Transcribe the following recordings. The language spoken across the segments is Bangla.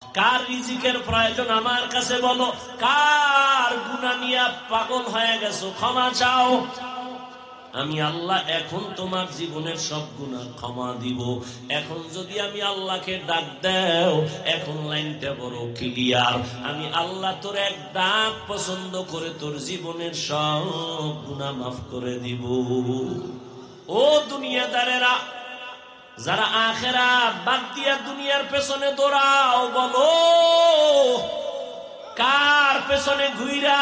কার রিজিকের প্রয়োজন আমার কাছে বলো, কার গুনাহ নিয়ে পাগল হয়ে গেছো ক্ষমা চাও। আমি আল্লাহ এখন তোমার জীবনের সব গুনাহ ক্ষমা দিব। এখন যদি আমি আল্লাহকে ডাক দাও, এখন লাইনটা বড় ক্লিয়ার, আমি আল্লাহ তোর এক ডাক পছন্দ করে তোর জীবনের সব গুনাহ মাফ করে দিব। ও দুনিয়াদারেরা, যারা আখিরাত বাদ দিয়া দুনিয়ার পেছনে দৌড়াও, বলো কার পেছনে ঘুইরা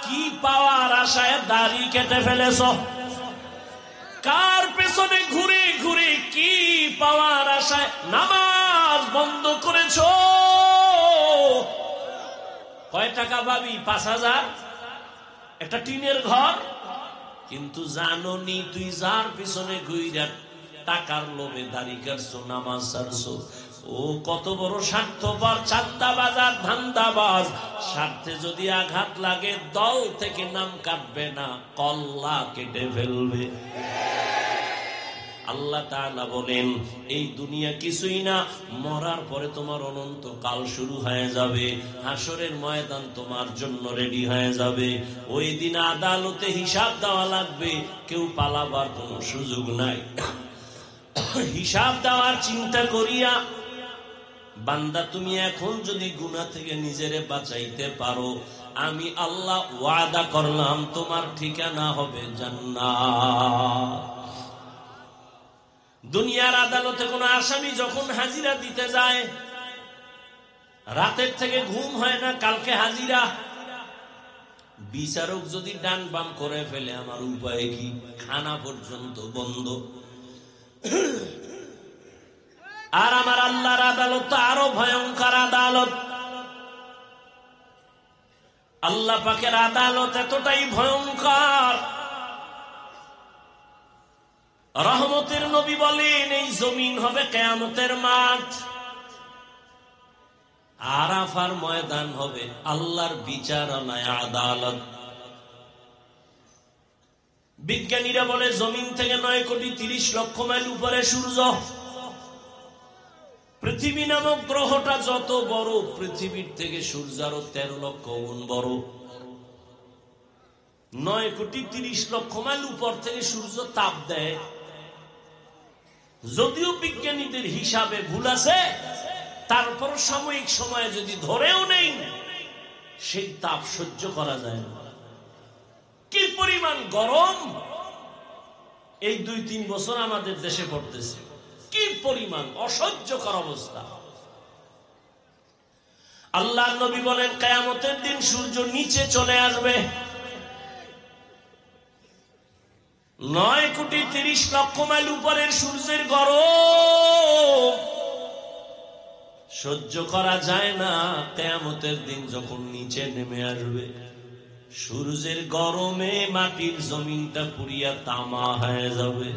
কি পাওয়ার আশায় দাড়ি কেটে ফেলেছ? কার পেছনে ঘুরে ঘুরে কি পাওয়ার আশায় নামাজ বন্ধ করেছ? কয় টাকা পাবি? 5,000, একটা টিনের ঘর। কিন্তু জানো নি তুই যার পিছনে ঘুইরা টাকার লোভে দাড়ি কাটছো, নামাজ ছাড়ছো, ও কত বড় স্বার্থপর, চাঁদাবাজ আর ধান্দাবাজ। স্বার্থে যদি আঘাত লাগে দল থেকে নাম কাটবে না, কল্লা কেটে ফেলবে। আল্লাহ তাআলা বলেন এই দুনিয়া কিছুই না, মরার পরে তোমার অনন্ত কাল শুরু হয়ে যাবে। হাসরের ময়দান তোমার জন্য রেডি হয়ে যাবে। ওই দিন আদালতে হিসাব দেওয়া লাগবে, কেউ পালাবার কোনো সুযোগ নাই। হিসাব দেওয়ার চিন্তা করিয়া বান্দা তুমি এখন যদি গুনাহ থেকে নিজেরে বাঁচাইতে পারো, আমি আল্লাহ ওয়াদা করলাম তোমার ঠিকানা হবে জান্নাত। দুনিয়ার আদালতে কোন আসামি যখন হাজিরা দিতে যায়, রাতের থেকে ঘুম হয় না, কালকে হাজিরা। বিচারক যদি ডান বাম করে ফেলে আমার উপায় কি? খানা পর্যন্ত বন্ধ। আর আমার আল্লাহর আদালত তো আরো ভয়ঙ্কর আদালত। আল্লাহ পাকের আদালত এতটাই ভয়ঙ্কর, রহমতের নবী বলেন এই জমিন হবে কিয়ামতের মাঠ, আরাফার ময়দান হবে আল্লাহর বিচারালয়, আদালত। বিজ্ঞানীরা বলে জমিন থেকে 9,30,00,000 মাইল উপরে সূর্য। পৃথিবী নামক গ্রহটা যত বড়, পৃথিবীর থেকে সূর্য আরো 13 লক্ষ গুণ বড়। 9,30,00,000 মাইল উপর থেকে সূর্য তাপ দেয়। যদিও বিজ্ঞানীদের হিসাবে ভুল আছে, তারপর সাময়িক সময়ে যদি ধরেও নেই, সেই তাপ সহ্য করা যায় না। কি পরিমাণ গরম এই 2-3 বছর আমাদের দেশে পড়তেছে, কি পরিমাণ অসহ্যকর অবস্থা। আল্লাহর নবী বলেন কিয়ামতের দিন সূর্য নিচে চলে আসবে। 9,30,00,000 মাইল উপরের সূর্যের গরম সহ্য করা যায় না। কিয়ামতের দিন যখন নিচে নেমে আসবে, সূর্যের গরমে মাটির জমিনটা পুড়িয়া তামা হয়ে যাবে।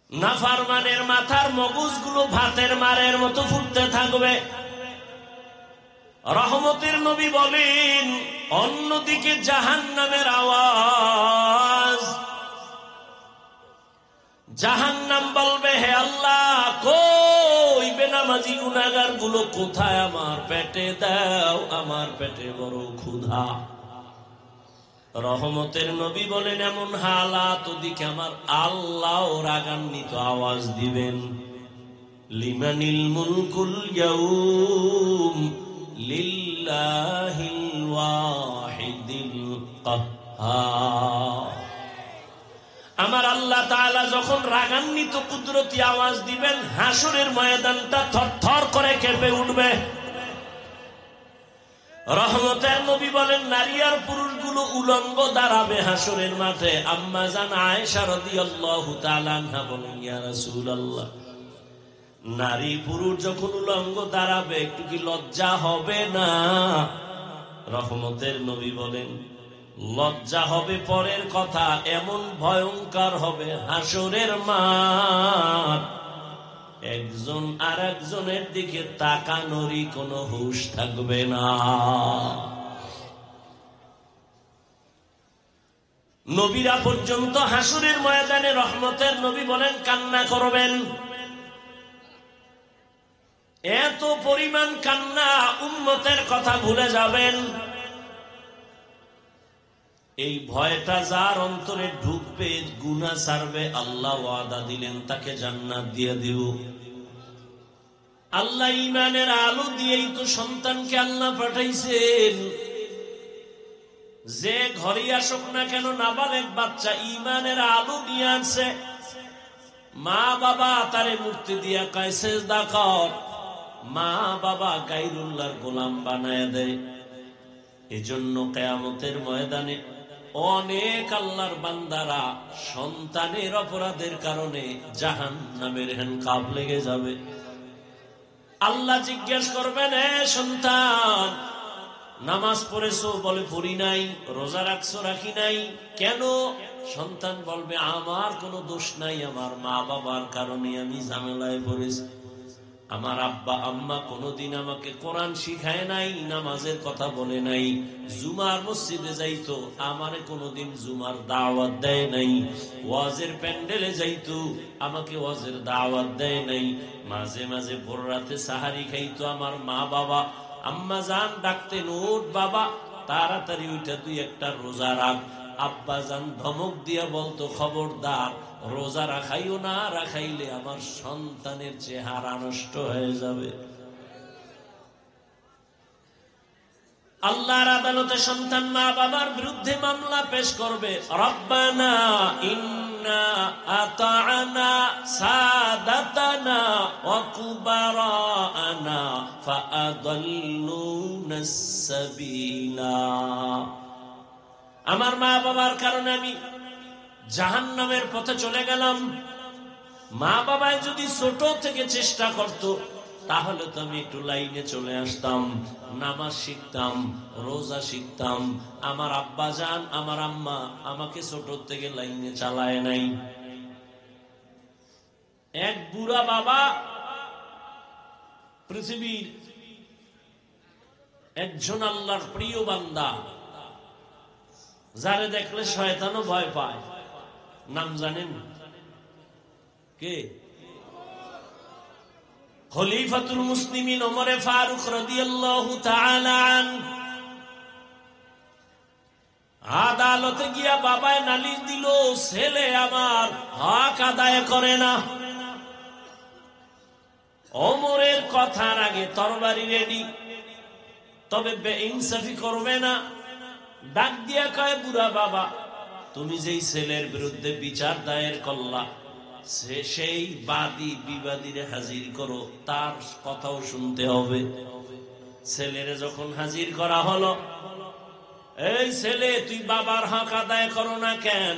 নাফরমানের মাথার মগজগুলো ভাতের মারের মতো ফুটতে থাকবে। রহমতের নবী বলেন অন্যদিকে জাহান্নামের আওয়াজ, জাহান্নাম বলবে হে আল্লাহ কই বেনামাজি গুনাহগার গুলো কোথায়, আমার পেটে দাও, আমার পেটে বড় ক্ষুধা। রহমতের নবী বলেন এমন হালাত ওদিকে আমার আল্লাহ রাগান্বিত আওয়াজ দিবেন, লিমানিল মুলকুল ইয়াউম লিল্লাহিল ওয়াহিদিল কাহ্হার। আমার আল্লাহ তাআলা যখন রাগান্বিত কুদরতি আওয়াজ দিবেন, হাসরের ময়দানটা থরথর করে কেঁপে উঠবে। রহমতের নবী বলেন নারী আর পুরুষগুলো উলঙ্গ দাঁড়াবে হাসরের মাঠে। আম্মা জান আয়েশা রাদিয়াল্লাহু তাআলা আনহা বলেন ইয়া রাসূলুল্লাহ, নারী পুরুষ যখন উলঙ্গ দাঁড়াবে একটু কি লজ্জা হবে না? রহমতের নবী বলেন লজ্জা হবে পরের কথা, এমন ভয়ঙ্কর হবে হাসরের মাঠ, একজন আর একজনের দিকে তাকানোরই কোনো হুঁশ থাকবে না। নবীরা পর্যন্ত হাসরের ময়দানে রহমতের নবী বলেন কান্না করবেন। এত পরিমাণ কান্না, উম্মতের কথা ভুলে যাবেন। এই ভয়টা যার অন্তরে ঢুকবে, গুনাহ ছাড়বে, আল্লাহ ওয়াদা দিলেন তাকে জান্নাত দিয়ে দেব। আল্লাহ ঈমানের আলো দিয়েই তো সন্তানকে আল্লাহ পাঠাইছেন। যে ঘরে আসুক না কেন, নাবালেগ বাচ্চা ঈমানের আলো নিয়ে আসে। মা বাবা তারে মূর্তি দিয়া কয় সেজদা কর, মা বাবা গায়রুল্লাহর গোলাম বানায় দেয়। এজন্য কিয়ামতের ময়দানে অনেক আল্লাহর বান্দারা সন্তানের অপরাধের কারণে জাহান্নামের হ্যান্ডকাপ লেগে যাবে। আল্লাহ জিজ্ঞেস করবেন, এ সন্তান, নামাজ পড়েছো? বলে পড়ি নাই। রোজা রাখছো? রাখি নাই। কেন? সন্তান বলবে, আমার কোনো দোষ নাই, আমার মা বাবার কারণে আমি ঝামেলায় পড়েছি। আমার আব্বা আম্মা কোনোদিন আমাকে কোরআন শিখায় নাই, নামাজের কথা বলে নাই। জুমার মসজিদে যাইতো, আমারে কোনোদিন জুমার দাওয়াত দেয় নাই। ওয়াজের প্যান্ডেলে যাইতো, আমাকে ওয়াজের দাওয়াত দেয় নাই। মাঝে মাঝে ভোর রাতে সাহারি খাইতো আমার মা বাবা। আম্মা জান ডাকতেন, ওঠ বাবা, তাড়াতাড়ি ওইটা তুই একটা রোজা রাখ। আব্বা জান ধমক দিয়া বলতো, খবরদার, রোজা রাখাইও না, রাখাইলে আমার সন্তানের চেহারা নষ্ট হয়ে যাবে। আল্লাহর আদালতে সন্তান মা বাবার বিরুদ্ধে মামলা পেশ করবে। রব্বানা ইন্না আতা'না সাদাতানা ওয়া কুবারানা ফাআদাল্লুনাস সাবিলা। আমার মা বাবার কারণে আমি জাহান্নামের পথে চলে গেলাম। মা বাবায় যদি ছোট থেকে চেষ্টা করত, তাহলে তো আমি একটু লাইনে চলে আসতাম, নামাজ শিখতাম, রোজা শিখতাম। আমার আব্বা জান, আমার আম্মা আমাকে ছোট থেকে লাইনে চালায় নাই। এক বুড়া বাবা পৃথিবীর একজন আল্লাহর প্রিয় বান্দা, যারে দেখলে শয়তানও ভয় পায়। নাম জানেন কে? খলিফাতুল মুসলিমিন ওমরে ফারুক রাদিয়াল্লাহু তাআলা আনহু। আদালতে গিয়া বাবায় নালিশ দিল, ছেলে আমার হক আদায় করে না। ওমরের কথার আগে তরবারি রেডি, তবে বেইনসাফি করবে না। ডাক দিয়া কয়, বুড়া বাবা, তুমি যেই ছেলের বিরুদ্ধে বিচার দায়ের করলা, সেই বাদী বিবাদীরে হাজির করো, তার কথাও শুনতে হবে। ছেলেরে যখন হাজির করা হলো, এই ছেলে, তুই বাবার হক আদায় করো না কেন?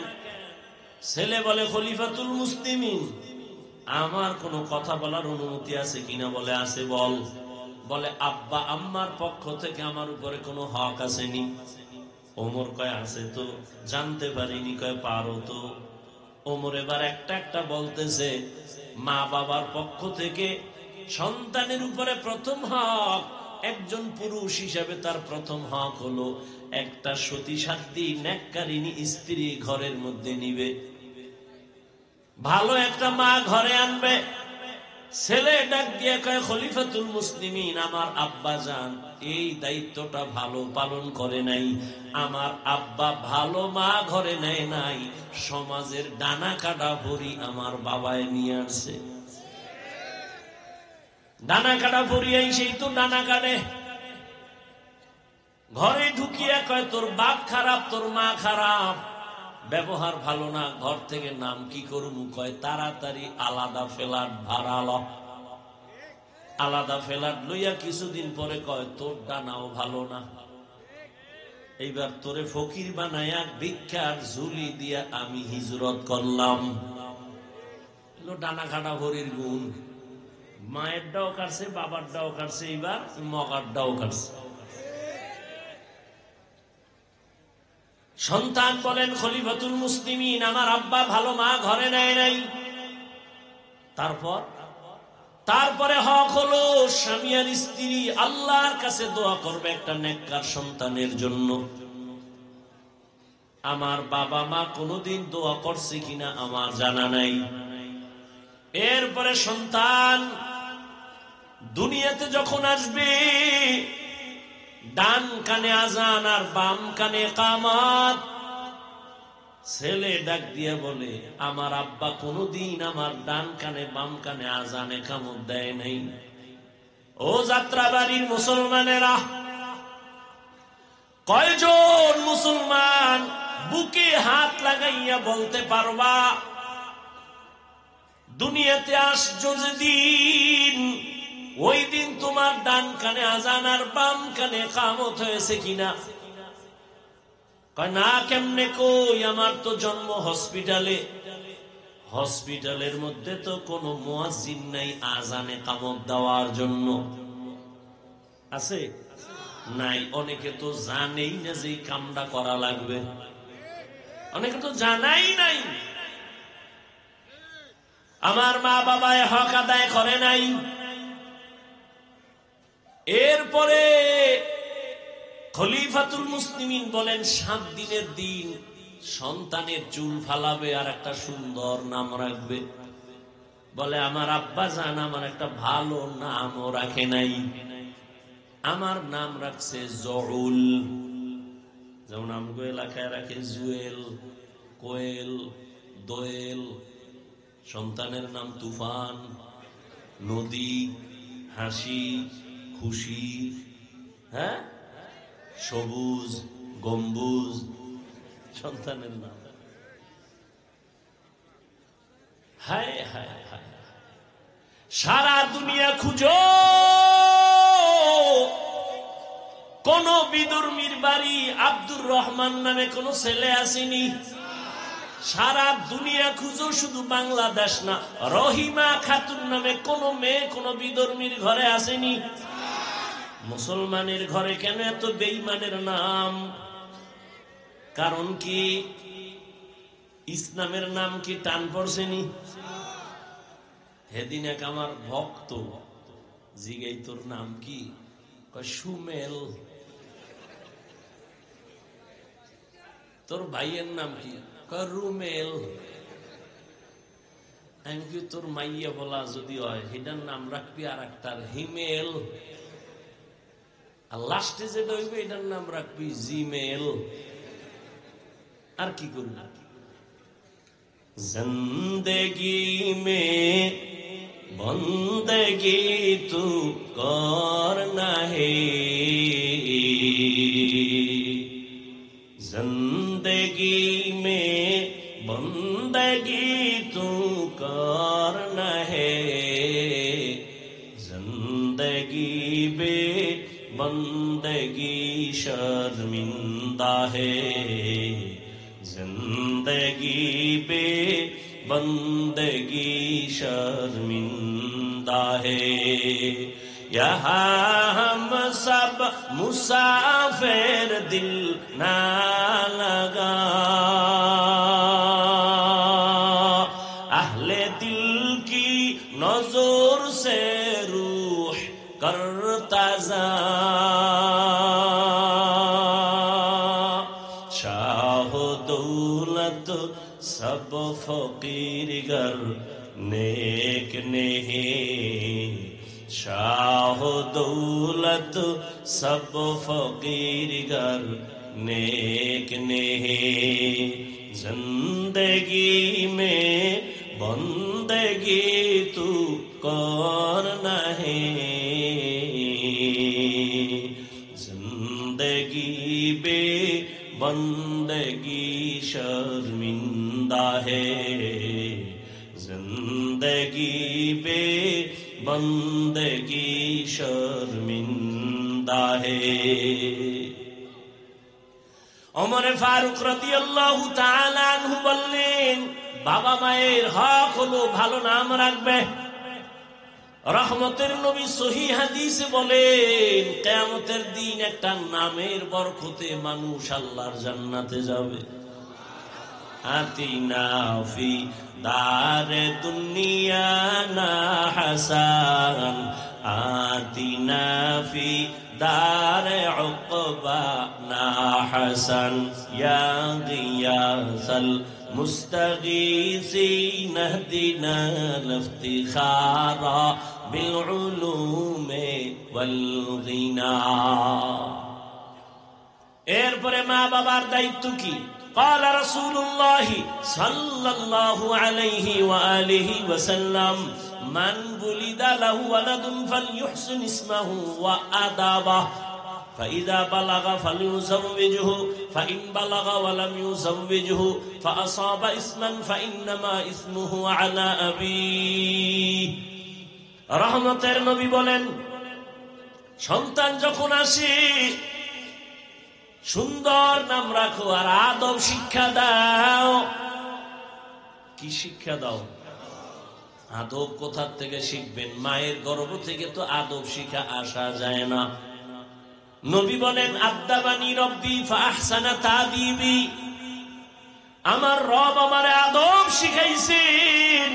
ছেলে বলে, খলিফাতুল মুসলিমিন, আমার কোনো কথা বলার অনুমতি আছে কিনা? বলে আছে। বল। বলে, আব্বা আম্মার পক্ষ থেকে আমার উপরে কোনো হক আসেনি? ওমর কয়, আছে তো। জানতে পারিনি? কয়, পারো তো। ওমর এবার একটা একটা বলতেছে, মা বাবার পক্ষ থেকে সন্তানের উপরে প্রথম হক, একজন পুরুষ হিসাবে তার প্রথম হক হলো একটা সতী সাধ্বী নেককারিনী স্ত্রী ঘরের মধ্যে নিবে, ভালো একটা মা ঘরে আনবে। ছেলে ডাক দিয়ে কয়, খলিফাতুল মুসলিমিন, আমার আব্বা জান এই দায়িত্বটা ভালো পালন করে নাই। আমার আব্বা ভালো মা ঘরে নেয় নাই, সমাজের ডানা কাটা ভরি আমার বাবায় নিয়ে আসছে। ডানা কাটা ভরি সেই তো ডানা কাটে। ঘরে ঢুকিয়ে কয়, তোর বাপ খারাপ, তোর মা খারাপ, ব্যবহার ভালো না, ঘর থেকে নাম কি করবো? কয়, তাড়াতাড়ি আলাদা ফ্ল্যাট ভাড়া ল। আলাদা ফ্ল্যাট লইয়া কিছুদিন পরে কয়, তোর ডানাও ভালো না, এইবার তোরে ফকির বানায়া ভিক্ষার ঝুলি দিয়া আমি হিজরত করলাম। ডানা কাটা ভরির গুণ। মায়ের ডাও কাটছে, বাবার ডাও কাটছে, এইবার মগার ডাও কাটছে। সন্তান বলেন, খলিফাতুল মুসলিমিন, আমার আব্বা ভালো মা ঘরে নেয় নাই। তারপরে হক হলো স্বামী আর স্ত্রী আল্লাহর কাছে দোয়া করবে একটা নেককার সন্তানের জন্য। আমার বাবা মা কোনোদিন দোয়া করছে কিনা আমার জানা নাই। এরপরে সন্তান দুনিয়াতে যখন আসবে ডান কানে আজান আর বাম কানে কামাত। ছেলে ডাক দিয়া বলে, আমার আব্বা কোনদিন আমার ডান কানে বাম কানে আজানে কামত দেয় নাই। ও যাত্রাবাড়ির মুসলমানেরা, কয়জন মুসলমান বুকে হাত লাগাইয়া বলতে পারবা দুনিয়াতে আসছো যেদিন, ওই দিন তোমার ডান কানে আজান আর বাম কানে কামত হয়েছে কিনা? না, কেমনে কই, আমার তো জন্ম হসপিটালে। হসপিটালের মধ্যে তো কোনো মুয়াজ্জিন নাই আজানে কামত দেওয়ার জন্য। আছে? নাই। অনেকে তো জানেই না যে কামটা করা লাগবে, অনেকে তো জানাই নাই। আমার মা বাবায় হক আদায় করে নাই। এরপরে খলিফাতুল মুসলিমিন বলেন 7 দিনের দিন সন্তানের চুল ফালাবে আর একটা সুন্দর নাম রাখবে। বলে, আমার আব্বা জান আমার একটা ভালো নামও রাখে নাই, আমার নাম রাখছে জউল। যেমন আমগো এলাকায় রাখে জুয়েল, কোয়েল, দোয়েল। সন্তানের নাম তুফান, নদী, হাসি, খুশি, হ্যাঁ, সবুজ, গম্বুজ সন্তানের নাম। হায় হায় হায়, সারা দুনিয়া খুঁজো, কোন বিদুর্মীর বাড়ি আব্দুর রহমান নামে কোন ছেলে আসেনি। সারা দুনিয়া খুঁজো, শুধু বাংলাদেশ না, রহিমা খাতুন নামে কোন মেয়ে কোন বিদর্মীর ঘরে আসেনি। মুসলমানের ঘরে কেন এত বেঈমানের নাম? কারণ কি? ইসলামের নাম কি টান পড়ছেনি? সেদিন এক আমার ভক্ত জিগাই, তোর নাম কি? সুমেল। তোর ভাইয়ের নাম কি? রুমেল। আমি কি, তোর মাইয়া বলা যদি হয় সেটার নাম রাখবি আর একটার হিমেল, আর লাস্টে যেটা হইবে এটার নাম রাখবি জিমেল। আর কি করবি? জিন্দেগি মে বন্দেগি তু করনা হে, जिंदगी में बंदगी तू करना है, जिंदगी बे बंदगी शर्मिंदा है, जिंदगी बे बंदगी शर्मिंदा है। यहाँ हम सब मुसाफिर दिल ना लगा, अहले दिल की नजर से रूह करता जा, शाह दौलत सब फकीर गर नेक नहीं, शाह दौलत सब फकीर गर नेक नहीं, जिंदगी में बंदगी तू करना है, जिंदगी बे बंदगी शर्मिंदा है, जिंदगी बे बंदगी शर्मिंदा है। ওমর ফারুক রাদিয়াল্লাহু তাআলা আনহু বললেন, বাবা মায়ের হক হলো ভালো নাম রাখবে। রহমতের নবী সহিহ হাদিসে বলেন, কিয়ামতের দিন একটা নামের বরকতে মানুষ আল্লাহর জান্নাতে যাবে। আতিনা ফি দারে দুনিয়া না হাসান, আতিনা ফি দারে উকবা না হাসান, ইয়া গিয়াসাল মুস্তাগীসিন ইহদিনা লিফতিখারা বিল উলুম ওয়াল গিনা। এরপরে মা বাবার দায়িত্ব কি? قال رسول الله صلى الله عليه وآله وسلم من ولد له ولد فليحسن اسمه وآدابه فإذا بلغ فليزوجه فإن بلغ ولم يزوجه فأصاب اسما فإنما اسمه على أبيه। রহমতের নবী বলেন, সন্তান যখন আসে সুন্দর নাম রাখো আর আদব শিক্ষা দাও। কি শিক্ষা দাও? আদব কোথা থেকে শিখবেন? মায়ের গর্ভ থেকে তো আদব শিখা আসা যায় না। নবী বলেন, আদাবানি রব্বি ফাহসানা তাদিবি, আমার রব আমারে আদব শিখাইছেন।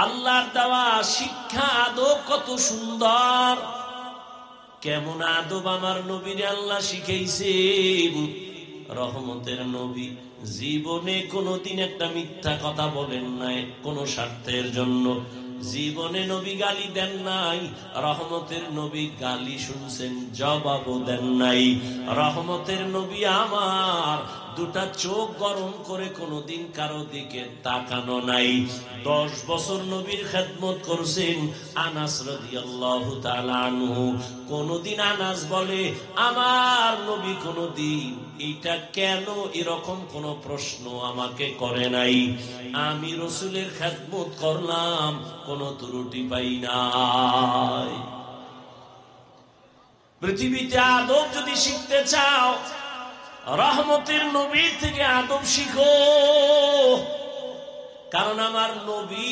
আল্লাহর দেওয়া শিক্ষা আদব কত সুন্দর। কেমন আদব আমার নবীর আল্লাহ শিখাইছেন। রহমতের নবী জীবনে কোনদিন একটা মিথ্যা কথা বলেন নাই কোন স্বার্থের জন্য। জীবনে নবী গালি দেন নাই। রহমতের নবী গালি শুনছেন, জবাবও দেন নাই। রহমতের নবী আমার দুটা চোখ গরম করে কোনদিন কারো দিকে তাকানো নাই। 10 বছর নবীর খেদমত করছেন আনাস রাদিয়াল্লাহু তাআলা আনহু। কোনদিন আনাস বলে আমার নবী কোনদিন এটা কেন এরকম কোন প্রশ্ন আমাকে করে নাই। আমি রাসূলের খেদমত করলাম, কোন ত্রুটি পাই নাই। পৃথিবীতে আদব যদি শিখতে চাও, রহমতের নবীর থেকে আদব শিখো। কারণ আমার নবী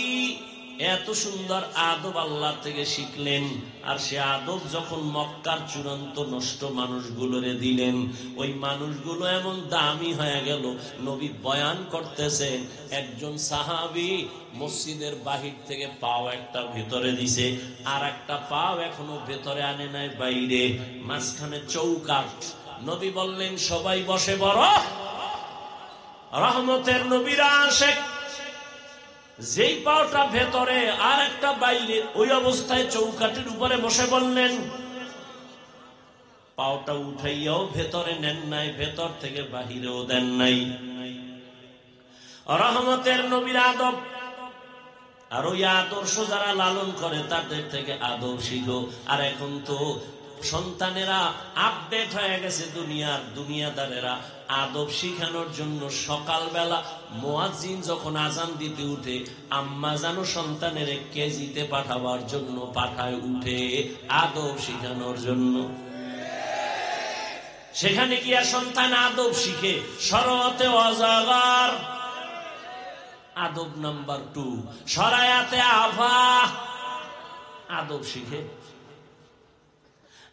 এত সুন্দর আদব আল্লাহ থেকে শিখলেন, আর সে আদব যখন মক্কার চূড়ান্ত নষ্ট মানুষগুলোরে দিলেন, ওই মানুষগুলো এমন দামি হয়ে গেল। নবী বয়ান করতেছেন, একজন সাহাবী মসজিদের বাহির থেকে পাও একটা ভেতরে দিছে, আর একটা পাও এখনো ভেতরে আনে নাই, বাইরে মাঝখানে চৌকাঠ। নবী বললেন সবাই বসে পড়ো। রহমতের নবীরা আসে, যেই পাওটা ভেতরে আর একটা বাইরে, ওই অবস্থায় চৌকাঠের উপরে বসে বললেন। পাওটা উঠাইয়াও ভেতরে নেন নাই, ভেতর থেকে বাহিরেও দেন নাই। রহমতের নবীর আদব, আর ওই আদর্শ যারা লালন করে তাদের থেকে আদব শিখো। আর এখন তো সন্তানেরা আপডেট হয়ে গেছে, দুনিয়াদারেরা আদব শিখানোর জন্য সকালবেলা মুয়াজ্জিন যখন আজান দিতে উঠে, আম্মা জানো সন্তানের কেজিতে পাঠাবার জন্য পাঠায় উঠে আদব শিখানোর জন্য। সেখানে গিয়া সন্তান আদব শিখে। শরতে অজাগর আদব নাম্বার 2, শরায়াতে আফা আদব শিখে।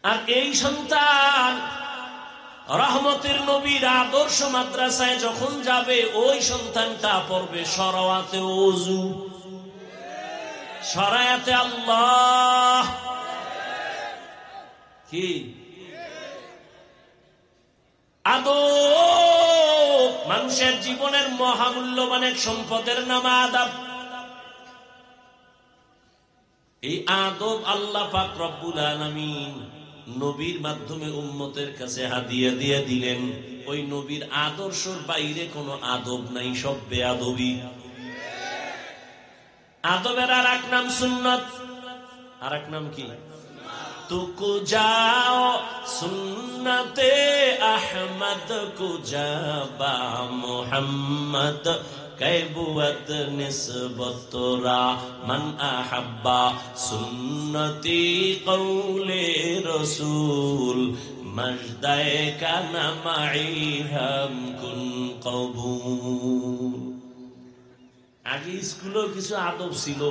আর এই সন্তান রহমতের নবীর আদর্শ মাদ্রাসায় যখন যাবে, ওই সন্তানটা পড়বে শরায়াতে ওযু, শরায়াতে আল্লাহ। কি আদব! মানুষের জীবনের মহামূল্যবান এক সম্পদের নাম আদব। এই আদব আল্লাহ পাক রব্বুল আলামিন নবীর মাধ্যমে উম্মতের কাছে হাদিয়া দিয়ে দিলেন। ওই নবীর আদর্শের বাইরে কোনো আদব নাই, সব বেয়াদবি। আদবের আর এক নাম সুন্নত, আর এক নাম কি? তুকু যাও সুন্নতে আহমদ কুজাবা মুহাম্মদ कैबुवत निस्बतरा मन अहब्बा सुन्नती कौले रसूल मजदाए का नमाई हम कुन कबूल। আগে স্কুলেও কিছু আদব ছিল।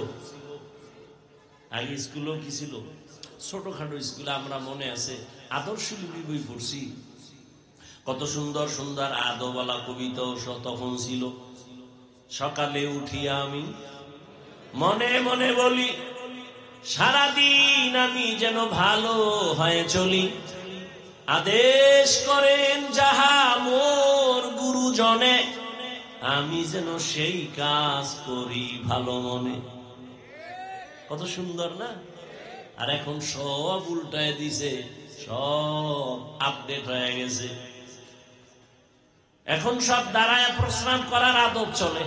আগে স্কুলেও কি ছিল? ছোটখাটো স্কুলে আমরা মনে আছে আদর্শ লিপি বই পড়ছি। কত সুন্দর সুন্দর আদবওয়ালা কবিতাও তখন ছিল। সকালে উঠিয়া আমি মনে মনে বলি, সারাদিন আমি যেন ভালো হয়ে চলি। আদেশ করেন যাহা মোর গুরুজনে, আমি যেন সেই কাজ করি ভালো মনে। কত সুন্দর না? আর এখন সব উল্টায় দিছে, সব আপডেট হয়ে গেছে। এখন সব দাঁড়ায় প্রস্রাব করার আদব চলে,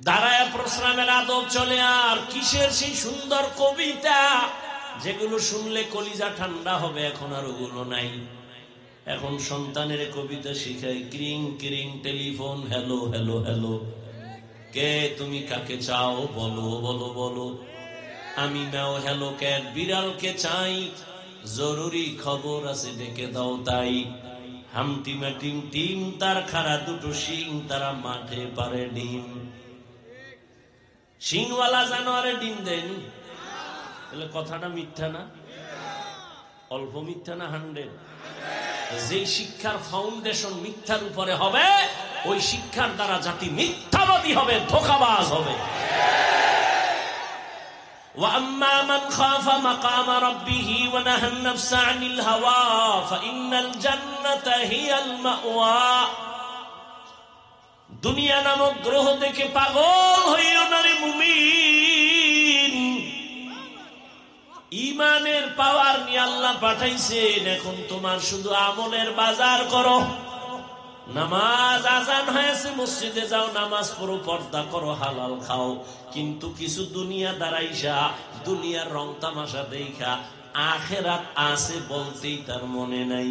দাঁড়ায় প্রস্রাবের আদব চলে। আর কিসের সেই সুন্দর কবিতা যেগুলো শুনলে কলিজা ঠান্ডা হবে, এখন আর ওগুলো নাই। এখন সন্তানের কবিতা শিখাই, ক্রিং ক্রিং টেলিফোন, হ্যালো হ্যালো হ্যালো, কে তুমি কাকে চাও বলো বলো বলো, আমি ম্যাও হ্যালো ক্যাট, বিড়ালকে চাই, জরুরি খবর আছে ডেকে দাও তাই। হামটি ম্যাটিং টিম, তার খাড়া দুটো শিং, তারা মাঠে পারে ডিম। শিংওয়ালা জানোয়ারে ডিম দেন, তাহলে কথাটা মিথ্যা না? অল্প মিথ্যা না 100? যে শিক্ষার ফাউন্ডেশন মিথ্যার উপরে হবে, ওই শিক্ষার দ্বারা জাতি মিথ্যাবাদী হবে, ধোঁকাবাজ হবে। وَأَمَّا مَنْ خَافَ مَقَامَ رَبِّهِ وَنَهَى النَّفْسَ عَنِ الْهَوَى فَإِنَّ الْجَنَّةَ هِيَ الْمَأْوَى। দুনিয়া নামক গ্রহ দেখে পাগল হইও না রে মুমিন। ঈমানের পাওয়ার নিয়ে আল্লাহ পাঠাইছেন, এখন তোমার শুধু আমলের বাজার করো। নামাজ আজান হয়েছে, মসজিদে যাও, নামাজ পড়ো, পর্দা করো, হালাল খাও। কিন্তু কিছু দুনিয়া দাঁড়াইসা, দুনিয়ার রং তামাশা দেখা আখেরাত আছে বলতেই তার মনে নাই।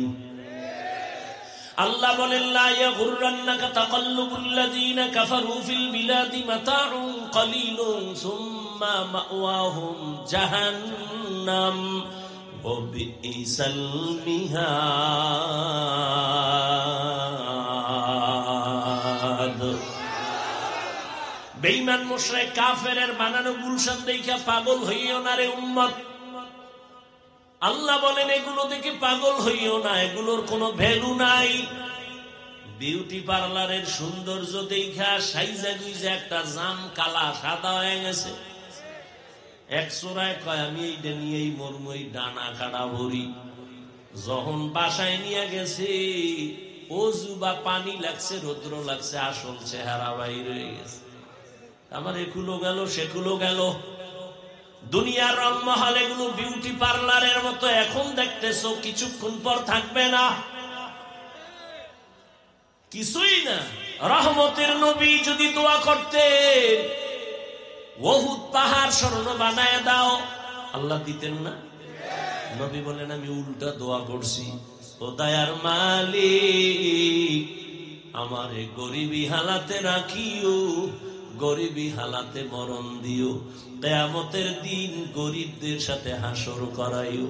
আল্লাহ বলেন, লা ইয়াগুররান্নাকা তাকাল্লুবুল্লাযীনা কাফারু ফিল বিলাদি মাতাউন কলিলুন সুম্মা মাওয়াহুম জাহান্নাম ওয়া বিইসাল মিহাদ। বেঈমান মুশরিক কাফেরের বানানো গুলশান দেখা পাগল হইও না রে উম্মত। আল্লাহ বলেন, এগুলো দেখে পাগল হইও না, এগুলোর কোনো ভ্যালু নাই। বিউটি পার্লারের সৌন্দর্য দেখা সাইজা গুইজা একটা জাম কালা সাদা হয়ে গেছে, এক চোরায় কয় আমি এইটা নিয়েই মরমই, ডানা কাটা ভরি। যখন বাসায় নিয়ে গেছে, অজু বা পানি লাগছে, রৌদ্র লাগছে, আসল চেহারা বাইরে হয়ে গেছে। আমার এগুলো গেল, সেগুলো গেল। দুনিয়ার রংমহল এগুলো বিউটি পার্লারের মতো এখন দেখতেছো, কিছুক্ষণ পর থাকবে না, কিছুই না। রহমতের নবী যদি দোয়া করতেন, উহুদ পাহাড় স্বর্ণ বানায় দাও, আল্লাহ দিতেন না? নবী বলেন, আমি উল্টা দোয়া করছি, ও দয়ার মালিক আমারে গরিবী হালাতে রাখিও, গরিবী হালাতে মরণ দিও, কিয়ামতের দিন গরিবদের সাথে হাসর করাইও।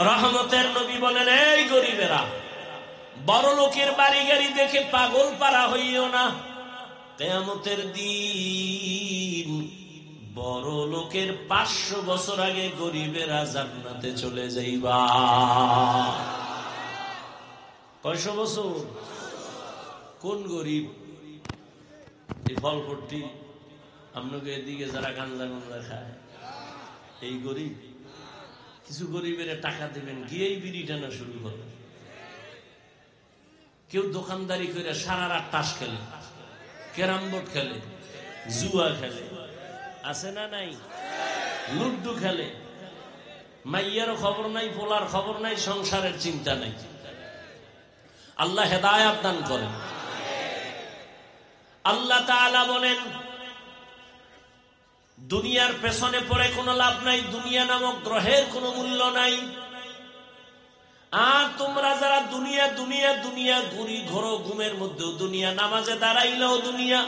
রহমতের নবী বলেন, এই গরিবেরা, বড় লোকের বাড়ি গাড়ি দেখে পাগল পারা হইও না। কিয়ামতের দিন বড় লোকের 500 বছর আগে গরিবেরা জান্নাতে চলে যাইবা। 500 বছর? কোন গরিব? এই ফলপট্টি আপনাকে এদিকে যারা গাঞ্জা গাঞ্জা খায়, এই গরিব। কিছু গরিবের টাকা দেবেন, গিয়েই বিড়ি টানা শুরু করবে। কেউ দোকানদারি করে সারা রাত তাস খেলে, ক্যারাম বোর্ড খেলে, জুয়া খেলে, আছে না নাই? লুড্ডু খেলে, মাইয়ারও খবর নাই, পোলার খবর নাই, সংসারের চিন্তা নাই। আল্লাহ হেদায়েত দান করেন। আল্লাহ তাআলা বলেন, দুনিয়ার পেছনে পড়ে কোনো লাভ নাই, দুনিয়া নামক গ্রহের কোনো মূল্য নাই। আর তোমরা যারা দুনিয়া দুনিয়া দুনিয়া ঘুরি ঘোরো, ঘুমের মধ্যেও দুনিয়া, নামাজে দাঁড়াইলেও দুনিয়া,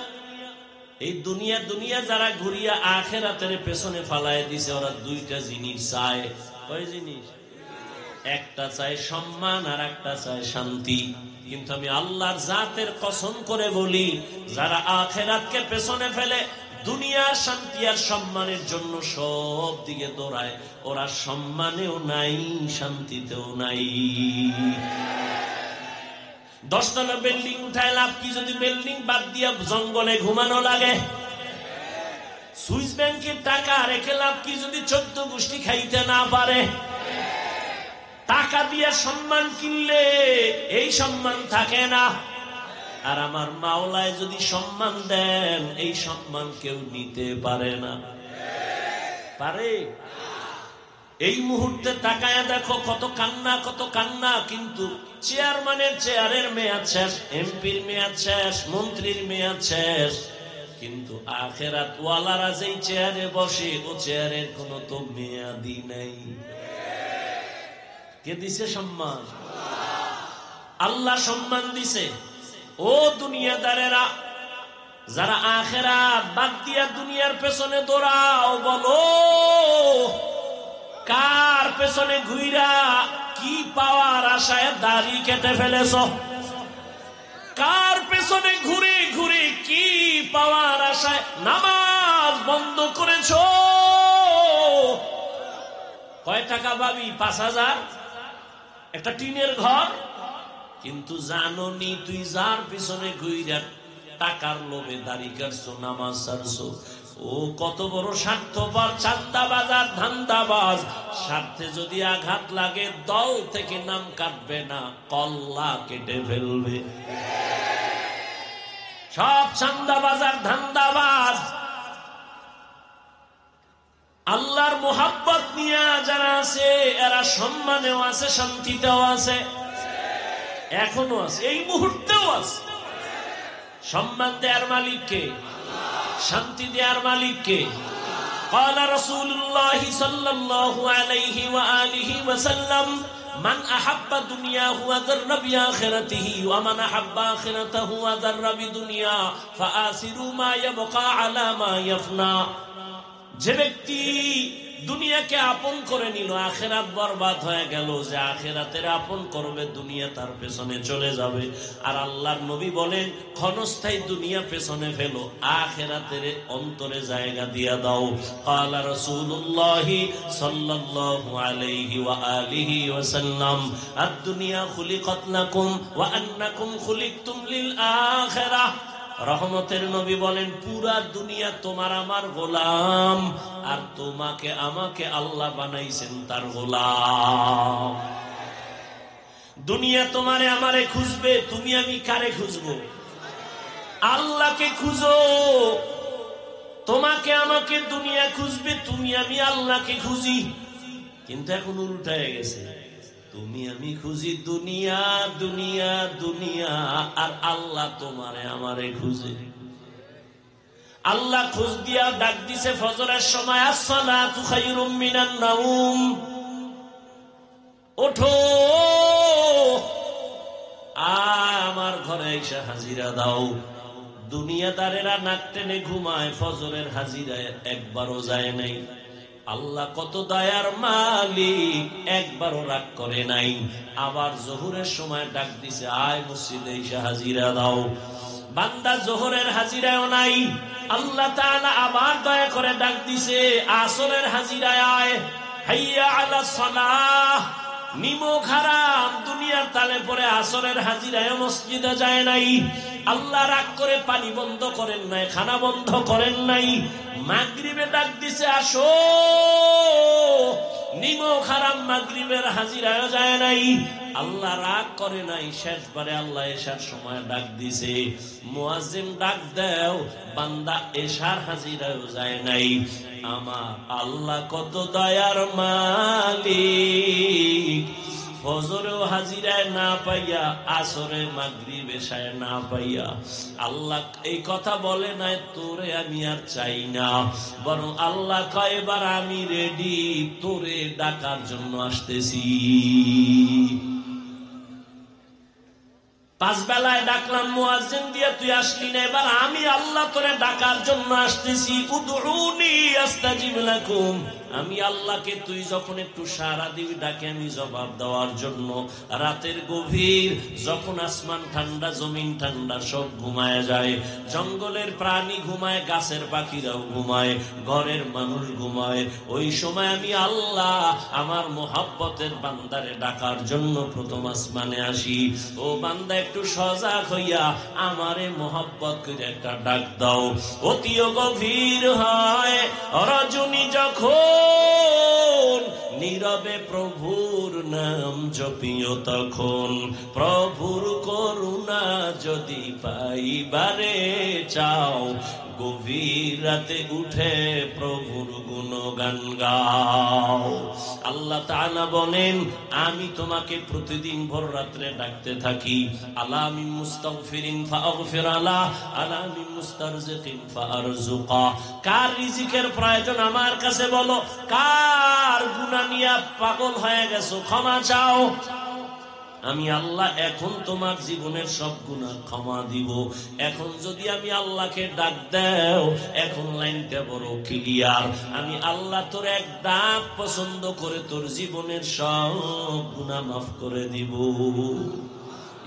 এই দুনিয়া দুনিয়া যারা ঘুরিয়া আখিরাতের পেছনে ফালায় দিছে, ওরা দুইটা জিনিস চায়। কয় জিনিস? একটা চায় সম্মান, আর একটা চায় শান্তি। কিন্তু আমি আল্লাহর জাতের কসম করে বলি, যারা আখিরাতকে পেছনে ফেলে দুনিয়ার শান্তি আর সম্মানের জন্য সব দিকে দৌড়ায়, ওরা সম্মানেও নাই, শান্তিতেও নাই। 10 তলা বিল্ডিং উঠায় লাভ কি যদি বিল্ডিং বাদ দিয়া জঙ্গলে ঘুমানো লাগে? সুইস ব্যাংকের টাকা রেখে লাভ কি যদি 14 গোষ্ঠী খাইতে না পারে? টাকা দিয়ে সম্মান কিনলে এই সম্মান থাকে না। আর আমার মাওলায় যদি সম্মান দেন, এই সম্মান কেউ নিতে পারে না। পারে? এই মুহূর্তে তাকায় দেখো কত কান্না, কত কান্না। কিন্তু চেয়ারম্যানের চেয়ারের মেয়াদ শেষ, এমপির মেয়াদ শেষ, মন্ত্রীর মেয়াদ শেষ, কিন্তু আখিরাত ওয়ালারা যেই চেয়ারে বসে, ও চেয়ারের কোনো তো মেয়াদি নাই। কে দিছে সম্মান? আল্লাহ সম্মান দিছে। ও দুনিয়াদারেরা, যারা আখিরাত বাদ দিয়া দুনিয়ার পেছনে দৌড়াও, বলো কার পেছনে ঘুইরা কি পাওয়ার আশায় দাড়ি কেটে ফেলেছ? কার পেছনে ঘুরে ঘুরে কি পাওয়ার আশায় নামাজ বন্ধ করেছ? কয় টাকা পাবি? 5,000, একটা টিনের ঘর। কিন্তু জানো নি তুই যার পিছনে ঘুইরা টাকার লোভে দাড়ি কাটছো, নামাজ ছাড়ছো, ও কত বড় স্বার্থপর, চাঁদাবাজ আর ধান্দাবাজ। স্বার্থে যদি আঘাত লাগে, দল থেকে নাম কাটবে না, কল্লা কেটে ফেলবে। সব চাঁদাবাজ আর ধান্দাবাজ। আল্লাহর মোহাব্বত নিয়ে যারা আছে, এরা সম্মানেও আছে, শান্তিতেও আছে, এখনো আছে, এই মুহূর্তেও আছে। সম্মান দেয়ার মালিক কে? শান্তি দেয়ার মালিক কে? قال رسول الله صلى الله عليه وآله وسلم من أحب دنياه وذر بآخرته ومن أحب آخرته وذر بدنيا فآثروا ما يبقى على ما يفنى। যে ব্যক্তি দুনিয়াকে আপন করে নিল, আখিরাত বরবাদ হয়ে গেল। যে আখিরাতের আপন করবে, দুনিয়া তার পেছনে চলে যাবে। আর আল্লাহর নবী বলেন, ক্ষণস্থায়ী দুনিয়া পেছনে ফেলো, আখিরাতের অন্তরে জায়গা দিয়া দাও। قال رسول الله صلى الله عليه وآله وسلم الدنيا خلقت لكم وأنكم خلقتم للآخرة। রহমতের নবী বলেন, পুরা দুনিয়া তোমার আমার গোলাম, আর তোমাকে আমাকে আল্লাহ বানাইছেন তার গোলাম। দুনিয়া তোমারে আমারে খুঁজবে, তুমি আমি কারে খুঁজবো? আল্লাহকে খুঁজো। তোমাকে আমাকে দুনিয়া খুঁজবে, তুমি আমি আল্লাহকে খুঁজি। কিন্তু এখন উল্টা হয়ে গেছে, তুমি আমি খুঁজি দুনিয়া দুনিয়া দুনিয়া, আর আল্লাহ তোমারে আমারে খুঁজে। আল্লাহ খোঁজ দিয়া ডাক দিছে ফজরের সময়, আসসালাতু খায়রুম মিনান নাউম, ওঠো আমার ঘরে এসে হাজিরা দাও। দুনিয়াদারেরা নাক টেনে ঘুমায়, ফজরের হাজিরায় একবারও যায় নাই। আল্লাহ কত দয়ার মালিক, একবারও রাগ করে নাই। আবার জোহরের সময় ডাক দিছে, আয় মসজিদে এসে হাজিরা দাও। বান্দা জোহরের হাজিরায়ও নাই। আল্লাহ তাআলা আবার দয়া করে ডাক দিছে, আসরের হাজিরায় আয়, হাইয়া আলা সালাহ। নিমক হারাম, দুনিয়ার তালে পরে আসরের হাজিরায় মসজিদে যায় নাই। আল্লাহ রাগ করে পানি বন্ধ করেন নাই, খানা বন্ধ করেন নাই। মাগরিবে ডাক দিছে, আসো। নিমক হারাম, মাগরিবের হাজিরায় যায় নাই। আল্লাহ রাগ করে নাই। শেষবারে আল্লাহ এশার সময় ডাক দিছে, মুয়াজ্জিন ডাক দাও, বান্দা এশার হাজিরায় যায় নাই। আমার আল্লাহ কত দয়ার মালিক, ফজরেও হাজিরায় না পাইয়া, আসরে মাগরিব এশায় না পাইয়া, আল্লাহ এই কথা বলে নাই তোরে আমি আর চাই না, বরং আল্লাহ কয় এবার আমি রেডি, তোরে ডাকার জন্য আসতেছি। 5 বেলায় ডাকলাম মুয়াজ্জিন দিয়ে, তুই আসলি না, এবার আমি আল্লাহ তোরে ডাকার জন্য আসতেছি। উদউনি আস্তাজিব লাকুম, আমি আল্লাহকে তুই যখন একটু সাড়া দিবি, ডাকে আমি জবাব দেওয়ার জন্য। রাতের গভীর, যখন আসমান ঠান্ডা, জমিন ঠান্ডা, সব ঘুমায় যায়, জঙ্গলের প্রাণী ঘুমায়, গাছের পাখিরাও ঘুমায়, ঘরের মানুষ ঘুমায়, ওই সময় আমি আল্লাহ আমার মোহাব্বতের বান্দারে ডাকার জন্য প্রথম আসমানে আসি। ও বান্দা, একটু সজাগ হইয়া আমারে মোহাব্বত করে একটা ডাক দাও। অতিও গভীর হয় রজনী যখন, নীরবে প্রভুর নাম জপিও তখন, প্রভুর করুণা যদি পাইবারে চাও, গভীর রাতে উঠে প্রভুর গুণগান গাও। আল্লাহ তাআলা বলেন, আমি তোমাকে প্রতিদিন ভোর রাত্রে ডাকতে থাকি। আলা মিন মুস্তাগফিরিন ফাগফির আলা, আলা মিন মুস্তারজিকিন ফারজুকা। কার রিজিকের প্রয়োজন আমার কাছে বলো, কার গুনাহ নিয়ে পাগল হয়ে গেছো ক্ষমা চাও। আমি আল্লাহ এখন তোমার জীবনের সব গুনাহ ক্ষমা দিব। এখন যদি আমি আল্লাহকে ডাক দাও, এখন লাইনটা বড় ক্লিয়ার, আমি আল্লাহ তোর এক ডাক পছন্দ করে তোর জীবনের সব গুনাহ মাফ করে দিব।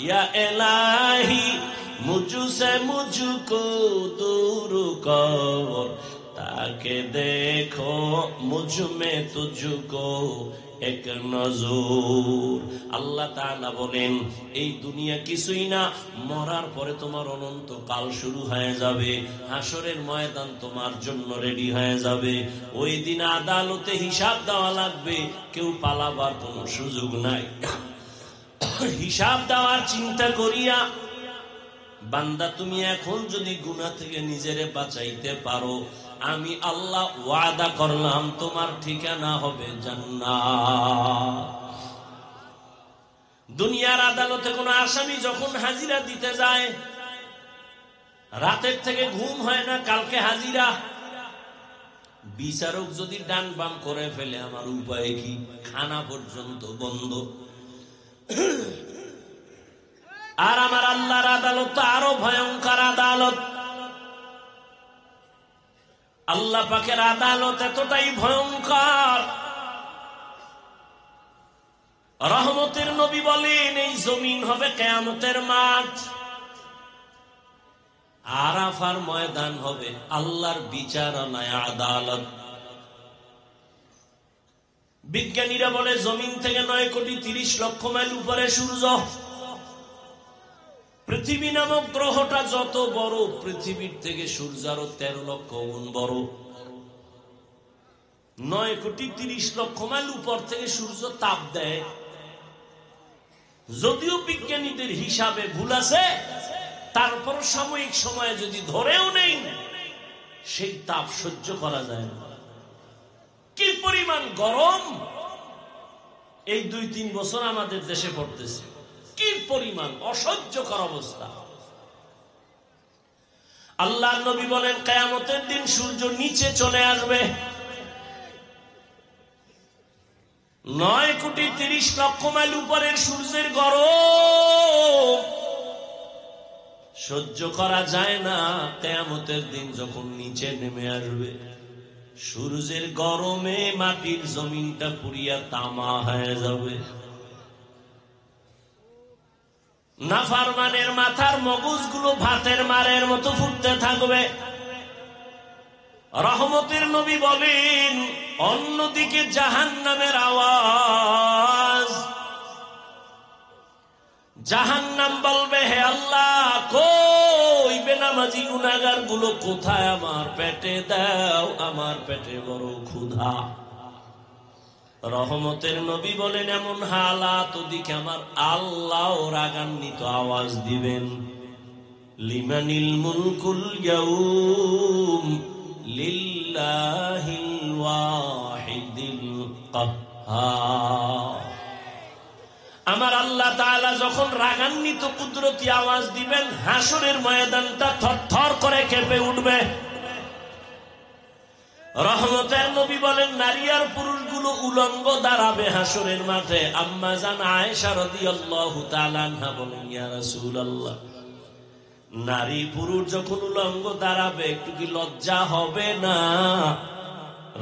ইয়া ইলাহি মুঝসে মুঝকো দূর কর, তাকে দেখো মুঝ মে তুঝকো এক নজর। আল্লাহ তাআলা বলেন, এই দুনিয়া কিছুই না, মরার পরে তোমার অনন্ত কাল শুরু হয়ে যাবে। হাসরের ময়দান তোমার জন্য রেডি হয়ে যাবে। ওই দিন আদালতে হিসাব দেওয়া লাগবে, কেউ পালাবার কোনো সুযোগ নাই। হিসাব দেওয়ার চিন্তা করিয়া বান্দা, তুমি এখন যদি গুনাহ থেকে নিজেরে বাঁচাইতে পারো, আমি আল্লাহ ওয়াদা করলাম তোমার ঠিকানা হবে জান্নাত। দুনিয়ার আদালতে কোন আসামি যখন হাজিরা দিতে যায়, রাতের থেকে ঘুম হয় না, কালকে হাজিরা। বিচারক যদি ডান বাম করে ফেলে, আমার উপায় কি? খানা পর্যন্ত বন্ধ। আর আমার আল্লাহর আদালত তো আরো ভয়ঙ্কর আদালত। আল্লাহ পাকের আদালত এতটাই ভয়ঙ্কর, রহমতের নবী বলেন, এই জমিন হবে কিয়ামতের মাঠ, আরাফার ময়দান হবে আল্লাহর বিচারালয়, আদালত। বিজ্ঞানীরা বলে জমিন থেকে 9,30,00,000 মাইল উপরে সূর্য। পৃথিবী নামক গ্রহটা যত বড়, পৃথিবীর থেকে সূর্য আরো 13 লক্ষ গুণ বড়। 9,30,00,000 মাইল উপর থেকে সূর্য তাপ দেয়। যদিও বিজ্ঞানীদের হিসাবে ভুল আছে, তারপর সাময়িক সময়ে যদি ধরেও নেই, সেই তাপ সহ্য করা যায় না। কি পরিমাণ গরম এই 2-3 বছর আমাদের দেশে পড়তেছে, কি পরিমাণ অসহ্যকর অবস্থা। আল্লাহর নবী বলেন, কিয়ামতের দিন সূর্য নিচে চলে আসবে। 9,30,00,000 মাইল উপরের সূর্যের গরম সহ্য করা যায় না। কিয়ামতের দিন যখন নিচে নেমে আসবে, সূর্যের গরমে মাটির জমিনটা পুড়িয়া তামা হয়ে যাবে। নাফরমানের মাথার মগজগুলো ভাতের মারের মতো ফুটতে থাকবে। রহমতের নবী বলেন, অন্যদিকে জাহান্নামের আওয়াজ। জাহান্নাম বলবে, হে আল্লাহ, কই বেনামাজি গুনাহগার গুলো কোথায়? আমার পেটে দাও, আমার পেটে বড় ক্ষুধা। রহমতের নবী বলেন, এমন হালাত ওদিকে আমার আল্লাহ রাগান্বিত আওয়াজ দিবেন, লিমানিল মুলকুল ইয়াউম লিল্লাহিল ওয়াহিদিল কাহ্হার। আমার আল্লাহ তাআলা যখন রাগান্বিত কুদরতি আওয়াজ দিবেন, হাসরের ময়দানটা থরথর করে কেঁপে উঠবে। রহমতের নবী বলেন, নারী আর পুরুষগুলো উলঙ্গ দাঁড়াবে হাসরের মাঠে। আম্মা জান আয়েশা রাদিয়াল্লাহু তাআলা আনহা বলেন, ইয়া রাসূলুল্লাহ, নারী পুরুষ যখন উলঙ্গ দাঁড়াবে, একটু কি লজ্জা হবে না?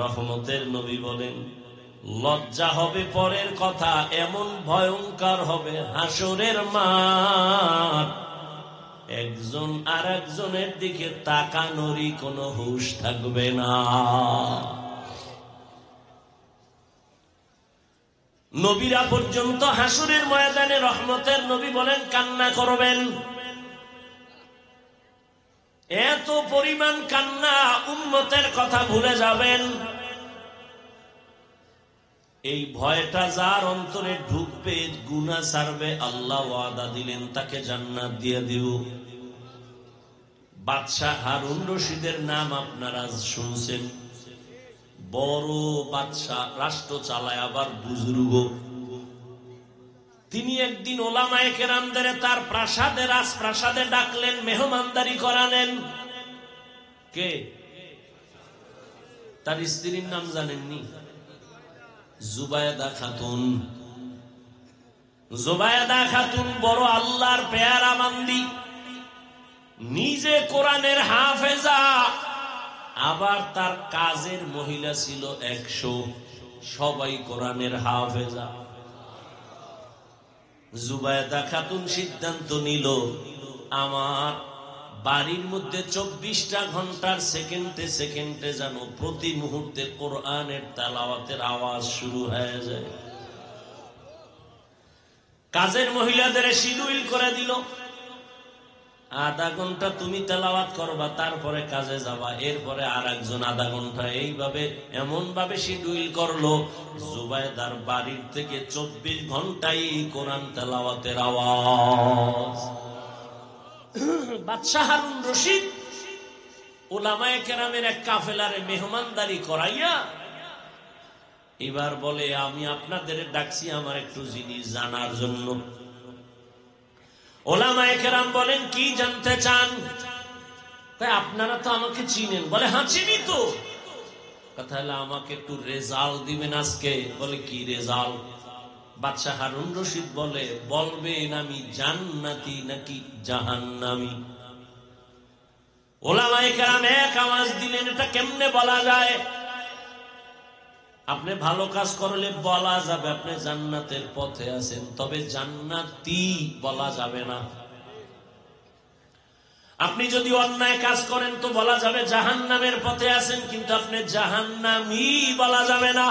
রহমতের নবী বলেন, লজ্জা হবে পরের কথা, এমন ভয়ঙ্কর হবে হাসরের মাঠ, একজন আর একজনের দিকে তাকানোরই কোনো হুঁশ থাকবে না। নবীরা পর্যন্ত হাসরের ময়দানে, রহমতের নবী বলেন, কান্না করবেন। এত পরিমাণ কান্না, উম্মতের কথা ভুলে যাবেন। এই ভয়টা যার অন্তরে ঢুকবে, গুনাহ ছাড়বে, আল্লাহ ওয়াদা দিলেন তাকে জান্নাত দিয়ে দিব। বাদশাহ হারুন রশিদের নাম আপনারা শুনছেন। বড় বাদশাহ, রাষ্ট্র চালায়, আবার বুজুর্গ। তিনি একদিন ওলামায়ে কেরামদের তার প্রাসাদে, রাজপ্রাসাদে ডাকলেন, মেহমানদারি করালেন। কে? তার স্ত্রীর নাম জানেননি? জুবায়দা খাতুন। জুবায়দা খাতুন বড় আল্লাহর পেয়ারা বান্দি, নিজে কোরআনের হাফেজা, আবার তার কাজের মহিলা ছিল 100, সবাই কোরআনের হাফেজা। জুবায়দা খাতুন সিদ্ধান্ত নিল, আমার বাড়ির মধ্যে 24টা ঘন্টার সেকেন্ডে সেকেন্ডে যেন প্রতি মুহূর্তে কোরআনের তেলাওয়াতের আওয়াজ শুরু হয়ে যায়। কাজের মহিলাদের শিডিউল করে দিল, আধা ঘন্টা তুমি তেলাওয়াত করবা, তারপরে কাজে যাবা, এরপরে আর একজন আধা ঘন্টা। এইভাবে এমন ভাবে শিডিউল করলো, জুবায়দার বাড়ির থেকে 24 ঘন্টাই কোরআন তেলাওয়াতের আওয়াজ। বাদশাহ হারুন রশিদ উলামায়ে কেরামের এক কাফেলারে মেহমানদারি করাইয়া এবার বলে, আমি আপনাদের ডাকছি আমার একটু জিনিস জানার জন্য। উলামায়ে কেরাম বলেন, কি জানতে চান? তাই আপনারা তো আমাকে চিনেন। বলে, হ্যাঁ চিনি তো। কথা হলো, আমাকে একটু রেজাল্ট দিবেন আজকে। বলে, কি রেজাল্ট? বাদশাহ হারুন রশিদ বলে, বলবেন আমি জান্নাতি নাকি জাহান্নামী? উলামায়ে কেরাম এক আওয়াজ দিলেন, এটা কেমনে বলা যায়? আপনি ভালো কাজ করলে বলা যাবে আপনি জান্নাতের পথে আছেন, তবে জান্নাতি বলা যাবে না। আপনি যদি অন্যায় কাজ করেন তো বলা যাবে জাহান্নামের পথে আছেন, কিন্তু আপনি জাহান্নামী বলা যাবে না।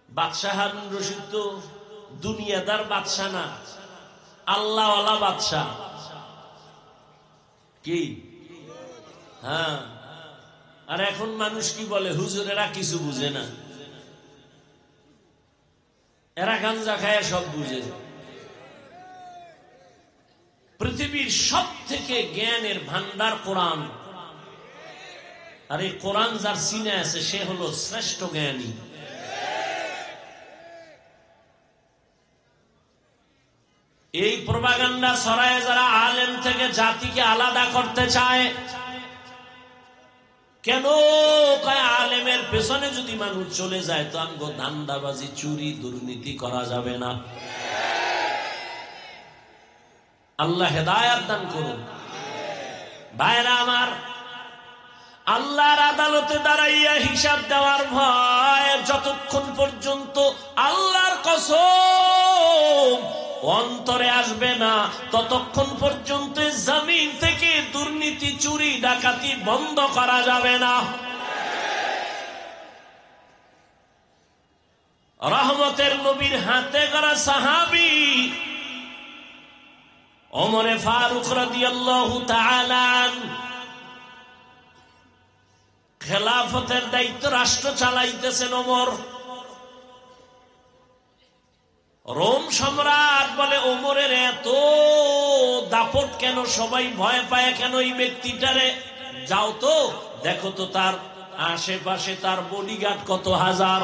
বাদশাহ হারুন রশিদ তো দুনিয়াদার বাদশাহ না, আল্লাহওয়ালা বাদশাহ। কি? হ্যাঁ। আর এখন মানুষ কি বলে, হুজুরেরা কিছু বুঝে না, এরা গাঞ্জা খায় সব বুঝে। পৃথিবীর সব থেকে জ্ঞানের ভান্ডার কোরআন, আর এই কোরআন যার সিনে আছে সে হলো শ্রেষ্ঠ জ্ঞানী। এই প্রপাগান্ডা ছড়ায় যারা আলেম থেকে জাতিকে আলাদা করতে চায়। কেন? কয় আলেমের পেছনে যদি মানুষ চলে যায় তো আমগো ধান্দাবাজি, চুরি, দুর্নীতি করা যাবে না। আল্লাহ হেদায়াত দান করুন। ভাইরা আমার, আল্লাহর আদালতে দাঁড়াইয়া হিসাব দেওয়ার ভয় যতক্ষণ পর্যন্ত আল্লাহর কসম অন্তরে আসবে না, ততক্ষণ পর্যন্ত জমিন থেকে দুর্নীতি, চুরি, ডাকাতি বন্ধ করা যাবে না। রহমতের নবীর হাতে গড়া সাহাবী ওমরে ফারুক রাদিয়াল্লাহু তাআলা খেলাফতের দায়িত্ব, রাষ্ট্র চালাইতেছেন ওমর। রোম সম্রাট বলে, ওমরের এত দাপট কেন? সবাই ভয় পায় কেন এই ব্যক্তিটারে? যাও তো দেখো তো তার আশেপাশে তার বডিগার্ড কত হাজার।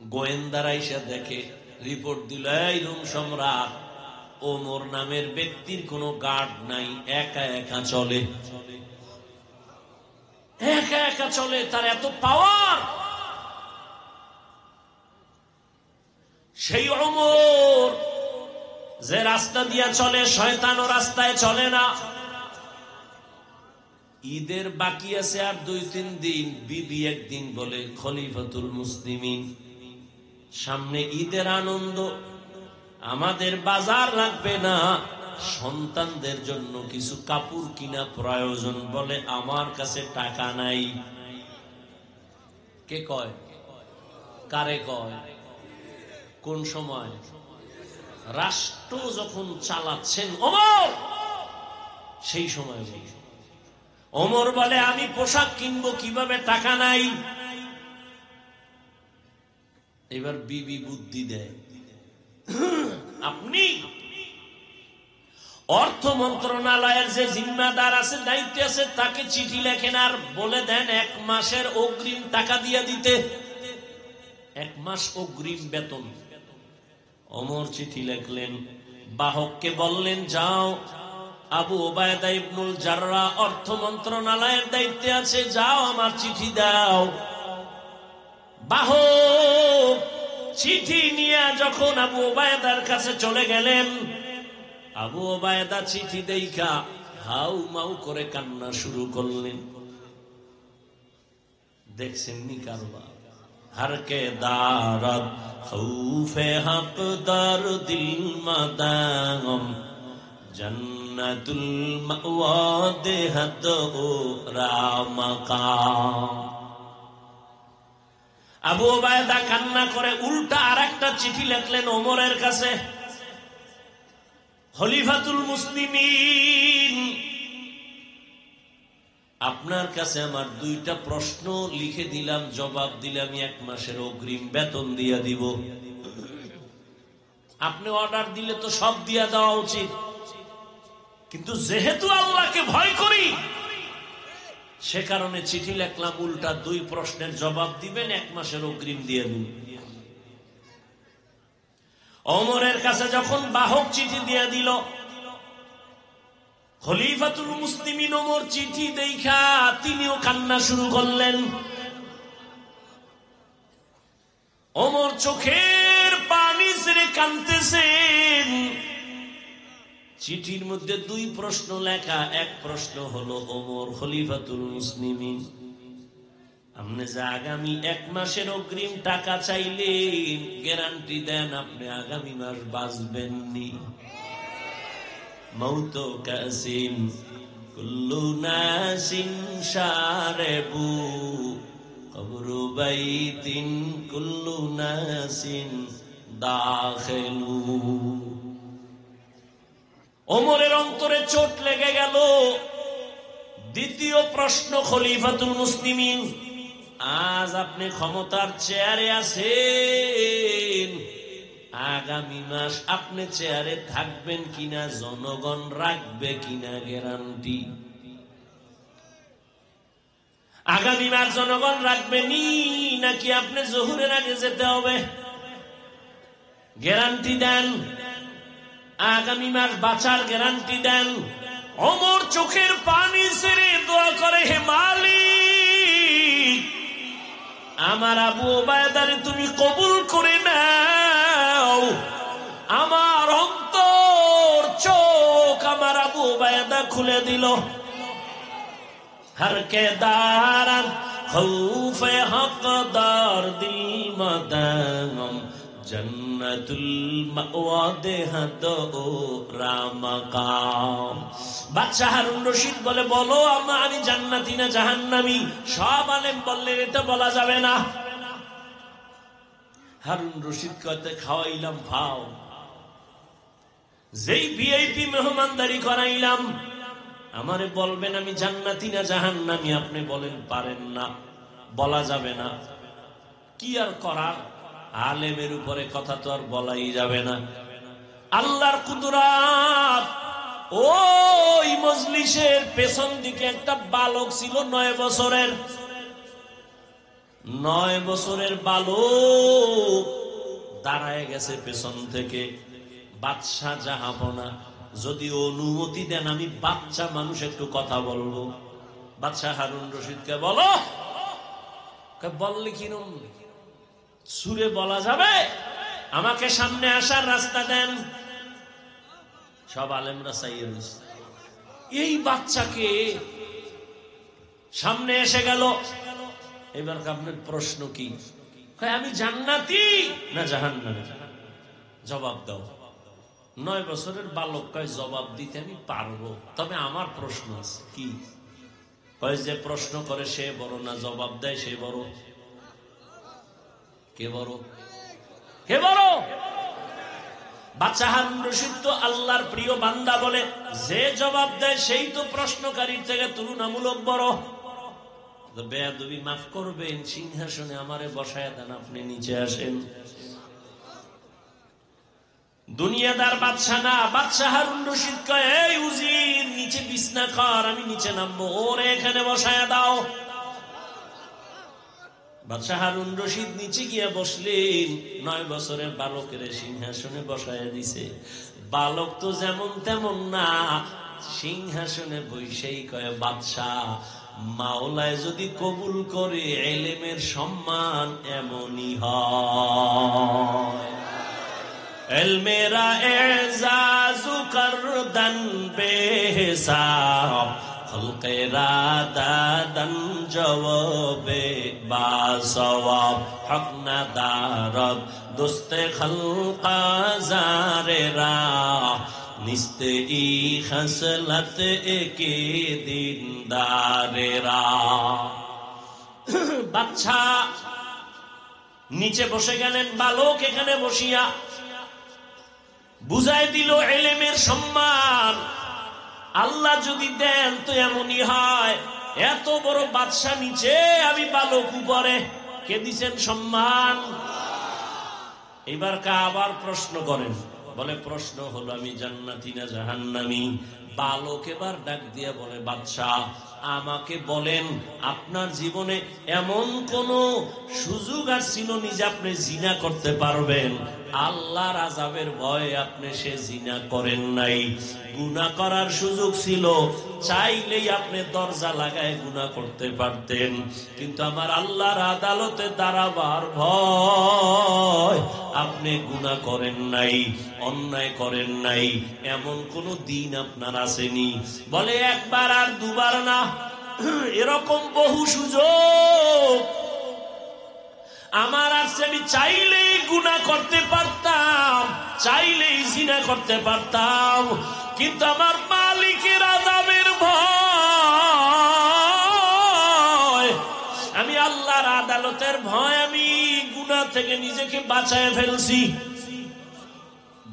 গোয়েন্দারা এসে দেখে, রিপোর্ট দিল, এই রোম সম্রাট, ওমর নামের ব্যক্তির কোনো গার্ড নাই, একা একা চলে, একা একা চলে, তার এত পাওয়ার। সেই ওমর যে রাস্তা দিয়া চলে, শয়তানও রাস্তায় চলে না। ঈদের বাকি আছে আর 2-3 দিন। বিবি একদিন বলে, খলিফাতুল মুসলিমিন, সামনে ঈদের আনন্দ, আমাদের বাজার লাগবে না, সন্তানদের জন্য কিছু কাপড় কিনা প্রয়োজন। বলে, আমার কাছে টাকা নাই। কে কয়? কারে কয়? কোন সময়? রাষ্ট্র যখন চালাচ্ছেন ওমর, সেই সময় বলে। ওমর বলে, আমি পোশাক কিনবো কিভাবে, টাকা নাই। এবার বিবি বুদ্ধি দেয়, আপনি অর্থ মন্ত্রণালয়ের যে জিম্মাদার আছে, দায়িত্ব আছে, তাকে চিঠি লেখেন আর বলে দেন 1 মাসের অগ্রিম টাকা দিয়ে দিতে, 1 মাস অগ্রিম বেতন। ওমর চিঠি লিখলেন, বাহককে বললেন, যাও আবু ওবায়দা ইবনুল জাররাহ অর্থ মন্ত্রণালয়ের দায়িত্বে আছে, যাও আমার চিঠি দাও। বাহক চিঠি নিয়ে যখন আবু ওবায়দার কাছে চলে গেলেন, আবু ওবায়দা চিঠি দেখা হাউ মাউ করে কান্না শুরু করলেন। দেখছেন নি কারবার, হরকে দারদ খৌফে হক দর দিল মাদাম জন্নতুল মাওয়া দেহত ও রামকাম। আবু ওবায়দা কান্না করে উল্টা আরেকটা চিঠি লিখলেন ওমরের কাছে, খলিফাতুল মুসলিমিন, আপনার কাছে আমার 2টা প্রশ্ন লিখে দিলাম, জবাব দিলে আমি 1 মাসের অগ্রিম বেতন দিয়ে দিব। আপনি অর্ডার দিলে তো সব দিয়ে দেওয়া উচিত, কিন্তু যেহেতু আল্লাহকে ভয় করি সে কারণে চিঠি লিখলাম, উল্টা 2 প্রশ্নের জবাব দিবেন, 1 মাসের অগ্রিম দিয়ে দিন। ওমরের কাছে যখন বাহক চিঠি দিয়ে দিল, খলিফাতুল মুসলিমিন ওমর চিঠি দেখা তিনিও কান্না শুরু করলেন। ওমর চোখের পানি ছেড়ে কাঁদতেছেন। চিঠির মধ্যে 2 প্রশ্ন লেখা। 1 প্রশ্ন হলো, ওমর খলিফাতুল মুসলিমিন, আপনি যে আগামী 1 মাসের অগ্রিম টাকা চাইলেন, গ্যারান্টি দেন আপনি আগামী মাস বাঁচবেন নি? মৌত কাসিন কুল্লু নাসিন শারেবু কবরু বাইতিন কুল্লু নাসিন দাখিলু। ওমরের অন্তরে চোট লেগে গেল। দ্বিতীয় প্রশ্ন, খলিফাতুল মুসলিমিন, আজ আপনি ক্ষমতার চেয়ারে আছেন, আগামী মাস আপনি চেয়ারে থাকবেন কিনা, জনগণ রাখবে কিনা গ্যারান্টি? আগামী মাস জনগণ রাখবেনি নাকি আপনি জোহরের আগে যেতে হবে? গ্যারান্টি দেন, আগামী মাস বাঁচার গ্যারান্টি দেন। ওমর চোখের পানি ছেড়ে দোয়া করে, হে মালিক, আমার আবু ওবায়দারে তুমি কবুল করে নাও। আমার অন্তর চোখ আমার আবু ওবায়দা খুলে দিল। हर के दारन खौफे हकदार दिल मदाम जन्नतुल मावा देहत ओ रामकाम। বাদশা হারুন রশিদ বলে, বলো আমি জান্নাতি না জাহান্নামী? সব আলেম বললেন এটা বলা যাবে না। হারুন রশিদ কইতে খাওয়াইলাম ভাও, যেই ভিআইপি মেহমানদারি করাইলাম, আমারে বলবেন আমি জান্নাতি না জাহান্নামী? আপনি বলেন পারেন না, বলা যাবে না। কি আর করার, আলেমের উপরে কথা তো আর বলাই যাবে না। আল্লাহর কুদরত। ওই মজলিসের পেছন দিকে একটা বালক ছিল 9 বছরের। 9 বছরের বালক দাঁড়ায় গেছে পেছন থেকে। বাদশা জাহাপনা, যদি অনুমতি দেন আমি বাচ্চা মানুষ একটু কথা বলবো। বাদশা হারুন রশিদকে বলো। বললে কিরম সুরে বলা যাবে? আমাকে সামনে আসার রাস্তা দেন। সব আলেমরা চাইয়ে দিচ্ছে। এই বাচ্চাকে সামনে এসে গেল। এবার আপনার প্রশ্ন কি? আমি জান্নাতি না জাহান্নামী? জবাব দাও। 9 বছরের বালক কয়, জবাব দিতে আমি পারবো, তবে আমার প্রশ্ন আছে। কি? কয় যে প্রশ্ন করে সে বড় না জবাব দেয় সে বড়? কে বড়? কে বড়? বাদশা হারুন রশিদ তো আল্লাহর প্রিয় বান্দা বলে, যে জবাব দেয় সেই তো প্রশ্নকারীর থেকে তুলনামূলক বড়। বেয়াদবি মাফ করবেন, সিংহাসনে আমারে বসায় দেন, আপনি নিচে আসেন। দুনিয়াদার বাদশা না, বাদশা হারুন রশিদ কয়, এই উজির নিচে বিছনা কর, আমি নিচে নামবো, ওরে এখানে বসায়া দাও। বাদশা হারুন রশিদ নিচে গিয়া বসলেন, 9 বছরের বালকের সিংহাসনে বসায়া দিছে। বালক তো যেমন তেমন না, সিংহাসনে বসেই কয়, বাদশাহ মাওলায় যদি কবুল করে এলেমের সম্মান এমনই হয়। এলমেরা এজাজু করদন বেহিসাব, খলকেরা দাদন জওয়াবে বাসওয়াব, হক না দারদ দোস্তে খলকা জারেরা, নিস্তে ই খসলত একে দিনদারেরা। বাচ্চা নিচে বসে গেলেন, বালক এখানে বসিয়া বুঝাই দিল এলেমের সম্মান আল্লাহ যদি দেন তো এমনই হয়। এত বড় বাদশা নিচে, আমি বালক উপরে, কে দিছেন সম্মান? এবার আবার প্রশ্ন করেন, বলে প্রশ্ন হলো আমি জান্নাতি না জাহান্নামী? বালক এবার ডাক দিয়া বলে, বাদশাহ আমাকে বলেন, আপনার জীবনে এমন কোন সুযোগ আর ছিল নি যে আপনি জিনা করতে পারবেন? আল্লাহর আযাবের ভয়ে আপনি সে জিনা করেন নাই। গুনাহ করার সুযোগ ছিল, চাইলেই আপনি দরজা লাগায় গুনাহ করতে পারতেন, কিন্তু আমার আল্লাহর আদালতে দাঁড়াবার ভয় আপনি গুনাহ করেন নাই, অন্যায় করেন নাই। এমন কোন দিন আপনার আসেনি? বলে একবার আর দুবার না, এরকম বহু সুযোগ আমার আছে। আমি চাইলেই গুনাহ করতে পারতাম, চাইলেই জিনা করতে পারতাম, কিন্তু আমার মালিকের আযাবের ভয়, আমি আল্লাহর আদালতের ভয়, আমি গুনাহ থেকে নিজেকে বাঁচায় ফেলছি।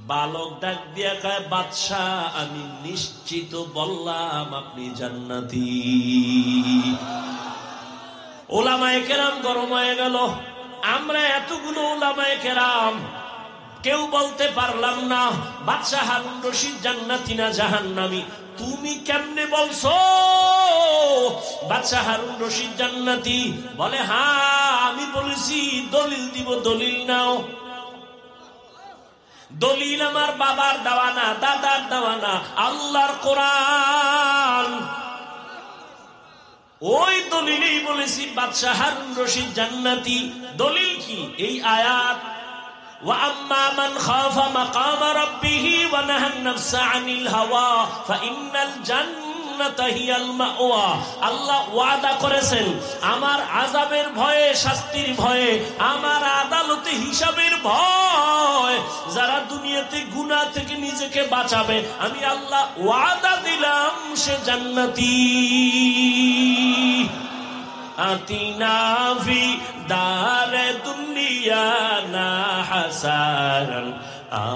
বালক ডাক দিয়া কয়, বাদশাহ আমি নিশ্চিত বললাম আপনি জান্নাতি। ওলামায়ে কেরাম গরম হয়ে গেল। আমরা এতগুলো ওলামায়ে কেরাম কেউ বলতে পারলাম না বাদশাহ হারুন রশিদ জান্নাতি না জাহান্নামী। তুমি কেমনে বলছো বাদশাহ হারুন রশিদ জান্নাতি? বলে হ্যাঁ আমি বলেছি। দলিল দিব, দলিল নাও। দলিল আমার বাবার দেওয়া না, দাদার দেওয়া না, আল্লাহর কোরআন। ওই দলিলেই বলেছি বাদশাহ হারুন রশিদ জান্নাতি। দলিল কি? এই আয়াত, ওয়া আম্মা মান খাফা মাকামা রাব্বিহি ওয়া নাহান নাফসা আনিল হাওয়া ফাইন্নাল জান্নাতা হিয়াল মাওয়া। আল্লাহ ওয়াদা করেছেন আমার আযাবের ভয়ে, শাস্তির ভয়ে, আমার আদালতে হিসাবের ভয়, যারা দুনিয়াতে গুনাহ থেকে নিজেকে বাঁচাবে, আমি আল্লাহ ওয়াদা দিলাম সে জান্নাতি। আতিনা ফি দারে দুনিয়া না হাসান,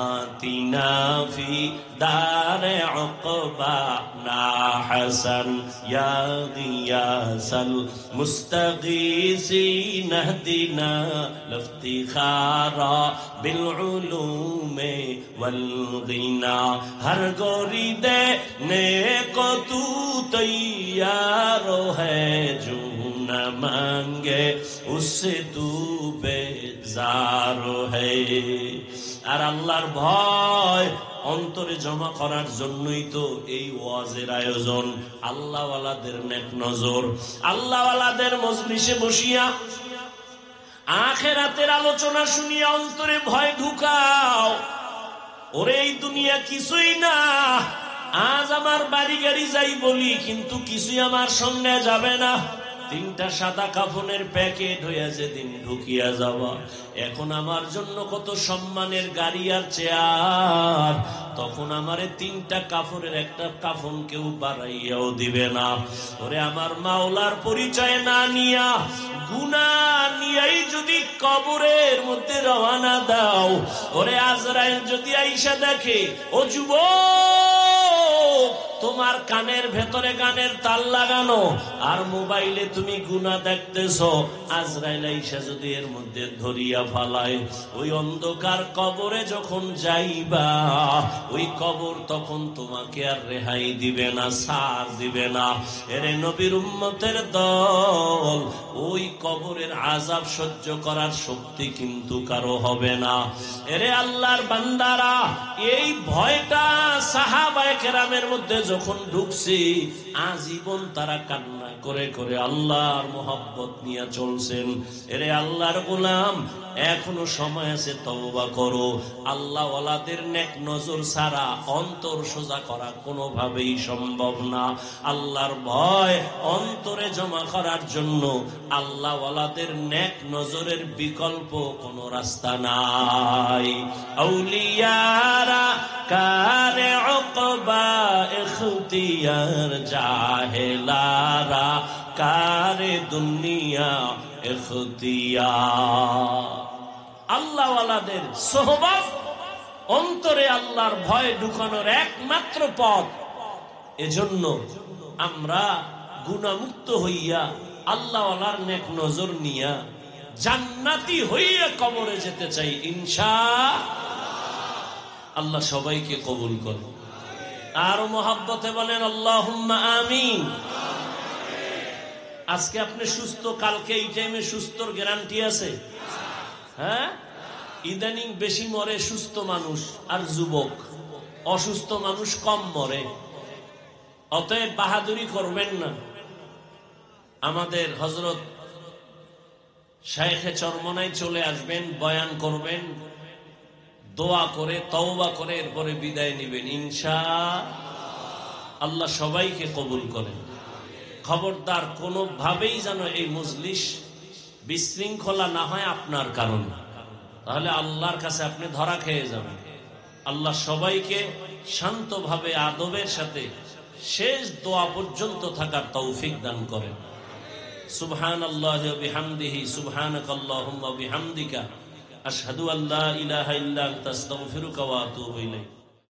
আতিনা ফি দারে উকবা না হাসান, ইয়া গিয়াসাল মুস্তাগীসিন ইহদিনা লিফতিখারা বিল উলুমে ওয়াল গিনা। হর গোরি দে নে কো তু তৈয়ার হ্যায় জু না মাঙ্গে উসে তু বেজার হ্যায়। আর আল্লাহর ভয় অন্তরে জমা করার জন্যই তো এই ওয়াজের আয়োজন। আল্লাহওয়ালাদের নেক নজর, আল্লাহওয়ালাদের মজলিসে বসিয়া আখিরাতের আলোচনা শুনিয়া অন্তরে ভয় ঢুকাও। ওরে এই দুনিয়া কিছুই না। আজ আমার বাড়ি গাড়ি যাই বলি, কিন্তু কিছুই আমার সঙ্গে যাবে না। 3টা সাদা কাফনের প্যাকেট হইয়া যেদিন ঢুকিয়া যাওয়া, এখন আমার জন্য কত সম্মানের গাড়ি আর চেয়ার, তখন আমারে 3টা কাফনের একটা কাফন কেউ বাড়াইয়াও দিবে না। ওরে আমার মাওলার পরিচয় না নিয়া, গুনাহ নিয়াই যদি কবরের মধ্যে রওনা দাও, ওরে আজরাইল যদি আইসা দেখে, ও যুবক তোমার কানের ভেতরে গানের তাল লাগানো, আর মোবাইলে তুমি গুনাহ দেখতেছো, আজরাইল আইসা যদি এর মধ্যে ধরিয়া ফালায়, ওই অন্ধকার কবরে যখন যাইবা, ওই কবর তখন তোমাকে আর রেহাই দিবে না, ছাড় দিবে না। এরে নবীর উম্মতের দল, ওই কবরের আযাব সহ্য করার শক্তি কিন্তু কারো হবে না। এরে আল্লাহর বান্দারা, এই ভয়টা সাহাবায়ে কেরামের মধ্যে যখন ঢুকছে, আজীবন তারা কান্না করে করে আল্লাহর মোহাব্বত নিয়ে চলছেন। এরে আল্লাহর গোলাম, এখনো সময় আছে, তওবা করো। আল্লাহ ওয়ালাদের নেক নজর ছাড়া অন্তর সোজা করা কোনোভাবেই সম্ভব না। আল্লাহর ভয় অন্তরে জমা করার জন্য আল্লাহ ওয়ালাদের নেক নজরের বিকল্প কোনো রাস্তা নাই। আউলিয়ারা কারে উকবা ইখতিয়ার, জাহেলারা কারে দুনিয়া ইখতিয়ার। আল্লাহ ওয়ালাদের সোহবত অন্তরে আল্লাহর ভয় ঢুকানোর একমাত্র পথ। এজন্য আমরা গুনাহমুক্ত হইয়া আল্লাহ ওয়ালার নেক নজর নিয়া জান্নাতি হইয়া কবরে যেতে চাই ইনশাআল্লাহ। আল্লাহ সবাইকে কবুল করে। আর মহব্বতে বলেন আল্লাহুম্মা আমিন। আজকে আপনি সুস্থ, কালকে এই টাইমে সুস্থর গ্যারান্টি আছে? হ্যাঁ, ইদানিং বেশি মরে সুস্থ মানুষ আর যুবক, অসুস্থ মানুষ কম মরে। অতএব বাহাদুরি করবেন না। আমাদের হযরত শাইখে চরমনায় চলে আসবেন, বয়ান করবেন, দোয়া করে তওবা করে এরপরে বিদায় নেবেন ইনশাআল্লাহ। আল্লাহ সবাইকে কবুল করেন। খবরদার, কোনোভাবেই যেন এই মজলিস বিশৃঙ্খলা না হয় আপনার কারণে, তাহলে আল্লাহর কাছে আপনি ধরা খেয়ে যাবেন। আল্লাহ সবাইকে শান্তভাবে আদবের সাথে শেষ দোয়া পর্যন্ত থাকার তৌফিক দান করেন। সুবহানাল্লাহি ওয়া বিহামদিহি, সুবহানাকাল্লাহুম্মা ওয়া বিহামদিকা, আশহাদু আল্লা ইলাহা ইল্লা আনতা, আস্তাগফিরুকা ওয়া আতুবু ইলাইক।